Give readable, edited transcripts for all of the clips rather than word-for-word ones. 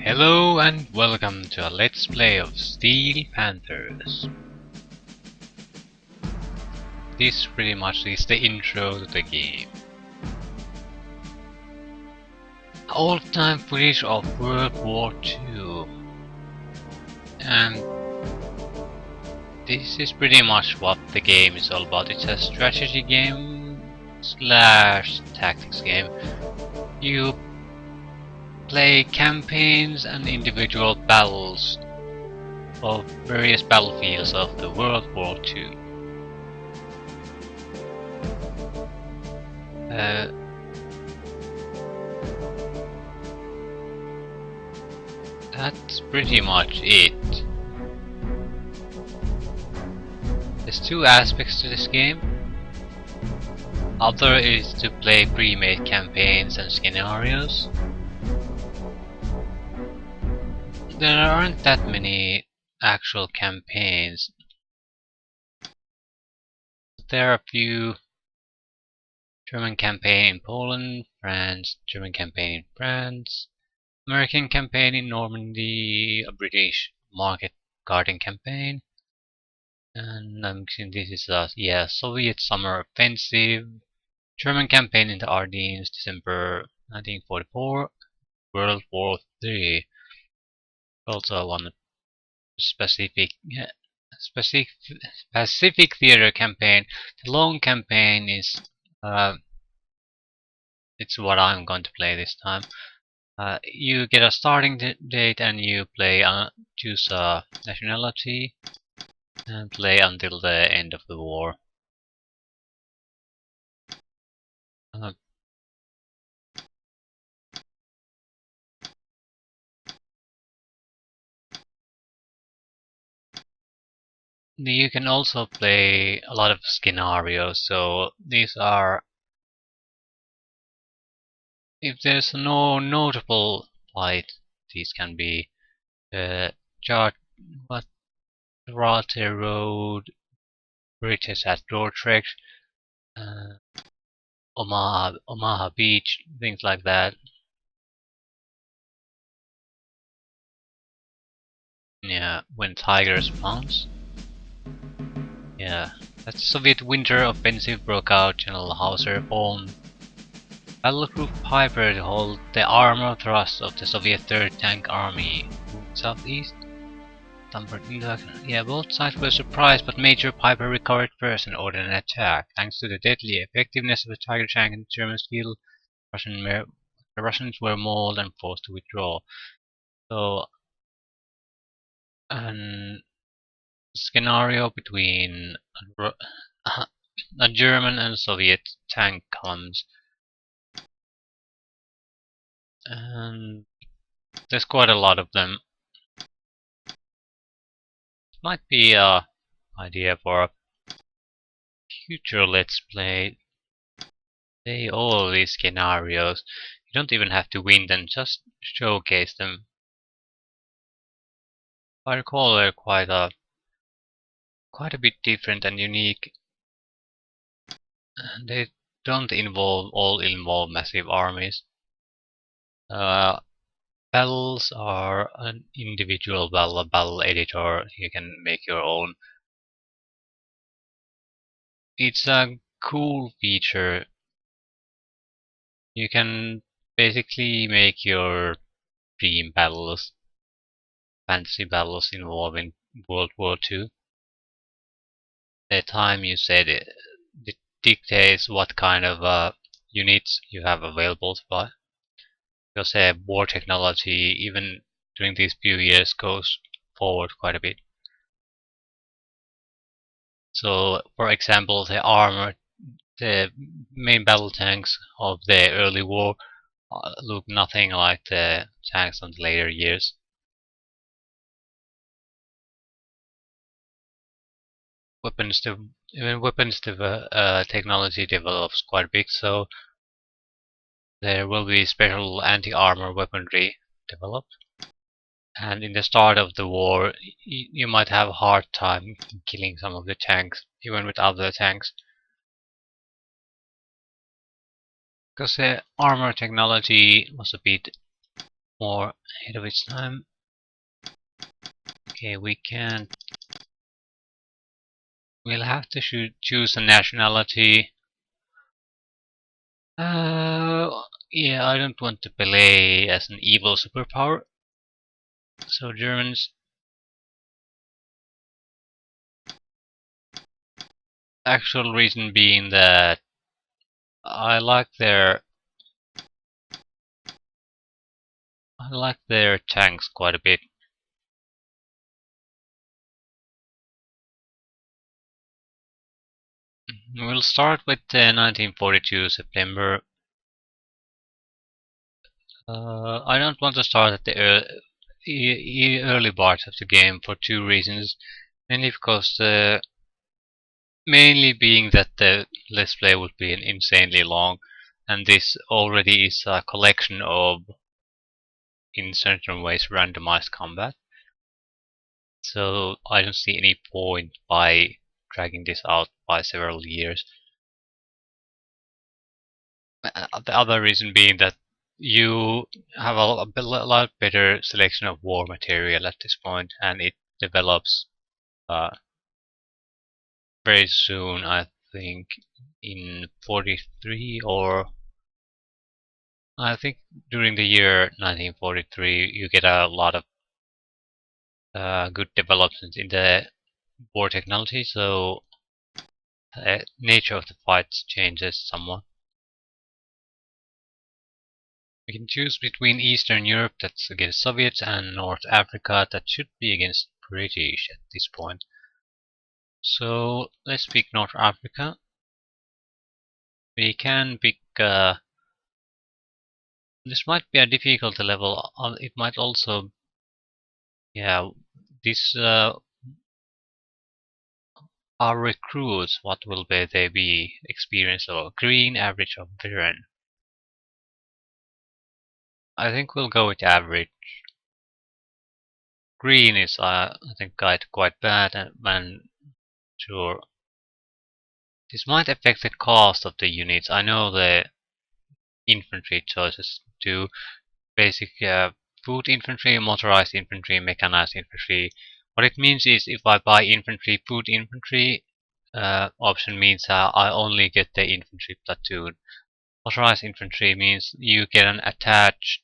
Hello and welcome to a Let's Play of Steel Panthers. This pretty much is the intro to the game. Old-time footage of World War II. And this is pretty much what the game is all about. It's a strategy game slash tactics game. You play campaigns and individual battles of various battlefields of the World War II. That's pretty much it. There's two aspects to this game. Other is to play pre-made campaigns and scenarios. There aren't that many actual campaigns. There are a few. German campaign in Poland, France, German campaign in France, American campaign in Normandy, a British market garden campaign, and I'm guessing this is Soviet summer offensive, German campaign in the Ardennes, December 1944, World War III. Also one Pacific Theater campaign. The long campaign is it's what I'm going to play this time. You get a starting date and you play choose a nationality and play until the end of the war. You can also play a lot of scenarios, so these are, if there's no notable fight, these can be Charter Road, bridges at Dordrecht, Omaha Beach, things like that. Yeah, when tigers pounce. Yeah, as the Soviet winter offensive broke out, General Hauser formed Battle-Group Piper to hold the armor thrust of the Soviet 3rd Tank Army southeast. Yeah, both sides were surprised, but Major Piper recovered first and ordered an attack. Thanks to the deadly effectiveness of the Tiger tank and the German steel, the Russians were more than forced to withdraw. So, an scenario between a German and Soviet tank columns, and there's quite a lot of them. Might be a idea for a future Let's Play. Play all these scenarios. You don't even have to win them, just showcase them. I recall they're quite a bit different and unique. They don't involve massive armies. Battles are an individual battle, a battle editor. You can make your own. It's a cool feature. You can basically make your dream battles, fantasy battles involving World War II. The time you set it dictates what kind of units you have available to buy. Because war technology, even during these few years, goes forward quite a bit. So, for example, the main battle tanks of the early war look nothing like the tanks of the later years. Even weapons technology develops quite big, so there will be special anti-armor weaponry developed. And in the start of the war, you might have a hard time killing some of the tanks, even with other tanks. Because the armor technology was a bit more ahead of its time. Okay, we can. We'll have to choose a nationality. Yeah, I don't want to play as an evil superpower. So Germans. Actual reason being that I like their tanks quite a bit. We'll start with 1942 September. I don't want to start at the early parts of the game for two reasons. Mainly because mainly being that the let's play would be insanely long, and this already is a collection of, in certain ways, randomized combat. So I don't see any point by dragging this out by several years. The other reason being that you have a lot better selection of war material at this point, and it develops uh, very soon. I think in 43, or I think during the year 1943, you get a lot of good developments in the war technology. So the nature of the fights changes somewhat. We can choose between Eastern Europe, that's against Soviets, and North Africa, that should be against British at this point. So let's pick North Africa. We can pick. This might be a difficult level. It might also, yeah. This our recruits. What will they be? Experience level green, average, or veteran? I think we'll go with average. Green is, I think, quite bad, and sure. This might affect the cost of the units. I know the infantry choices do basic foot infantry, motorized infantry, mechanized infantry. What it means is if I buy infantry, foot infantry option means I only get the infantry platoon. Motorized infantry means you get an attached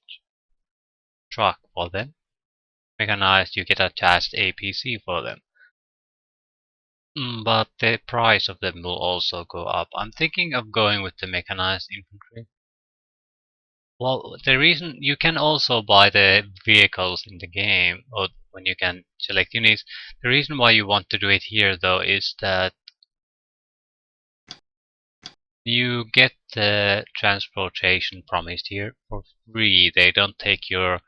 truck for them. Mechanized, you get attached APC for them. But the price of them will also go up. I'm thinking of going with the mechanized infantry. Well, the reason you can also buy the vehicles in the game, or when you can select units, the reason why you want to do it here though is that you get the transportation promised here for free. They don't take your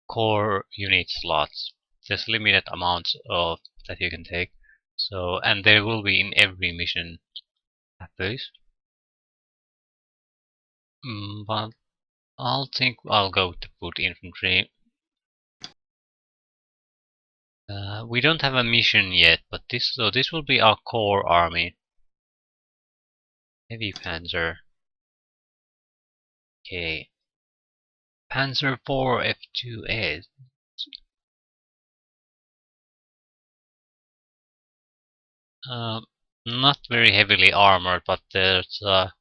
core unit slots. There's limited amounts of that you can take. So, and there will be in every mission at least. But I'll think I'll go to foot infantry. We don't have a mission yet, but this will be our core army. Heavy Panzer. Okay. Panzer IV F2S. Not very heavily armored, but there's a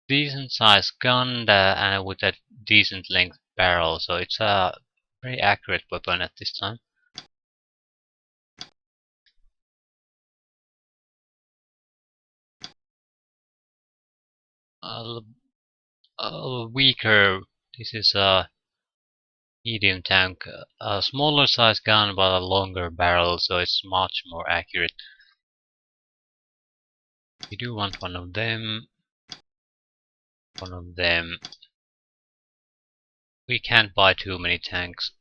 decent sized gun and with a decent length barrel, so it's a very accurate weapon at this time. Weaker. This is a medium tank, a smaller size gun but a longer barrel, so it's much more accurate. We do want one of them. One of them. We can't buy too many tanks.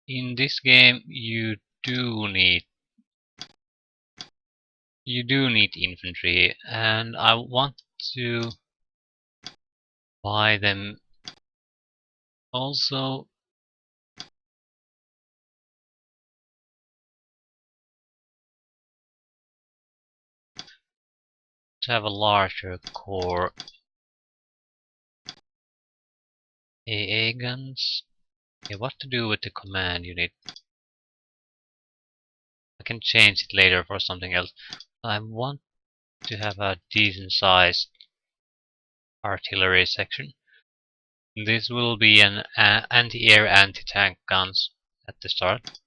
In this game, you do need infantry, and I want to buy them also. To have a larger core. AA guns. Okay, what to do with the command unit? I can change it later for something else. I want to have a decent sized artillery section. This will be an anti-air, anti-tank guns at the start.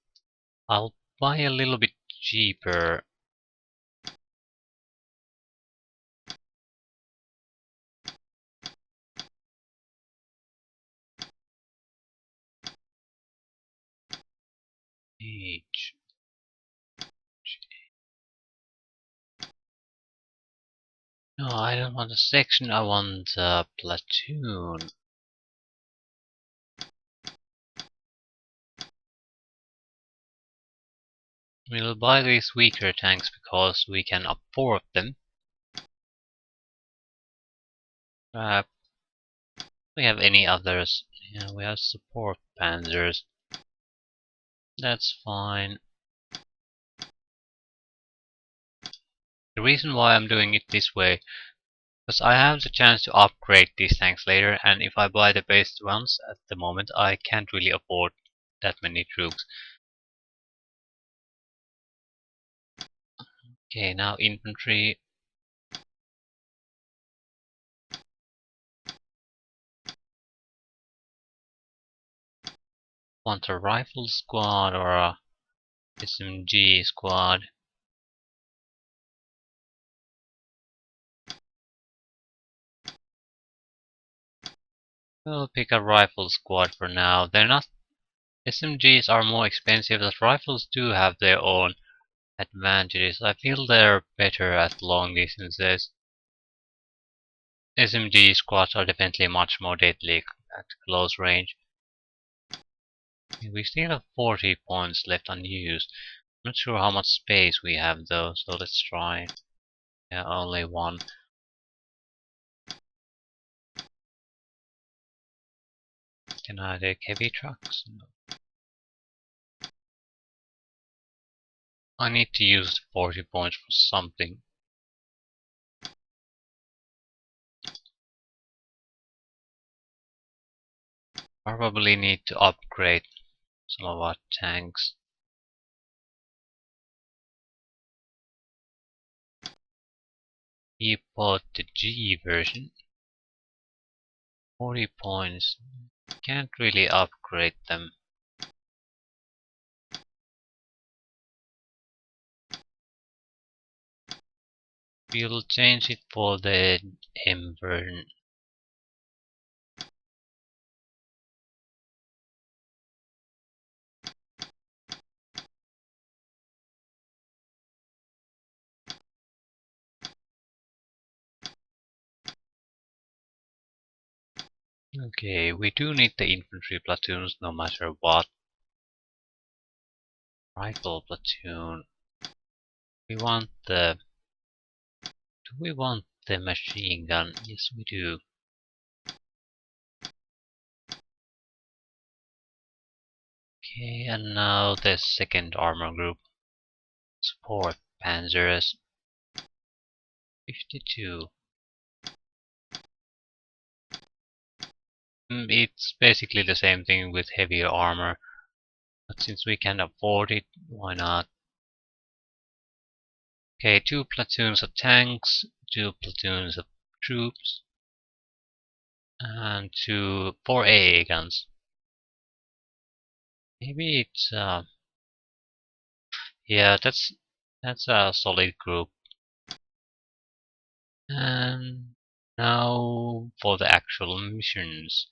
I'll buy a little bit cheaper. H. No, I don't want a section, I want a platoon. We'll buy these weaker tanks because we can afford them. Do we have any others? Yeah, we have support panzers. That's fine. The reason why I'm doing it this way, because I have the chance to upgrade these tanks later, and if I buy the base ones at the moment, I can't really afford that many troops. Okay, now infantry. Want a rifle squad or a SMG squad? We'll pick a rifle squad for now. They're not. SMGs are more expensive, but rifles do have their own advantages. I feel they're better at long distances. SMG squads are definitely much more deadly at close range. We still have 40 points left unused. Not sure how much space we have though, so let's try. Yeah, only one. Can I take heavy trucks? No. I need to use the 40 points for something. Probably need to upgrade some of our tanks. He bought the G version. 40 points. Can't really upgrade them. We'll change it for the M version. Okay, we do need the infantry platoons no matter what. Rifle platoon. We want the... Do we want the machine gun? Yes, we do. Okay, and now the second armor group. Support Panthers. 52. It's basically the same thing with heavier armor. But since we can afford it, why not? Okay, 2 platoons of tanks, 2 platoons of troops, and 4 AA guns. Maybe it's yeah, that's a solid group. And now for the actual missions.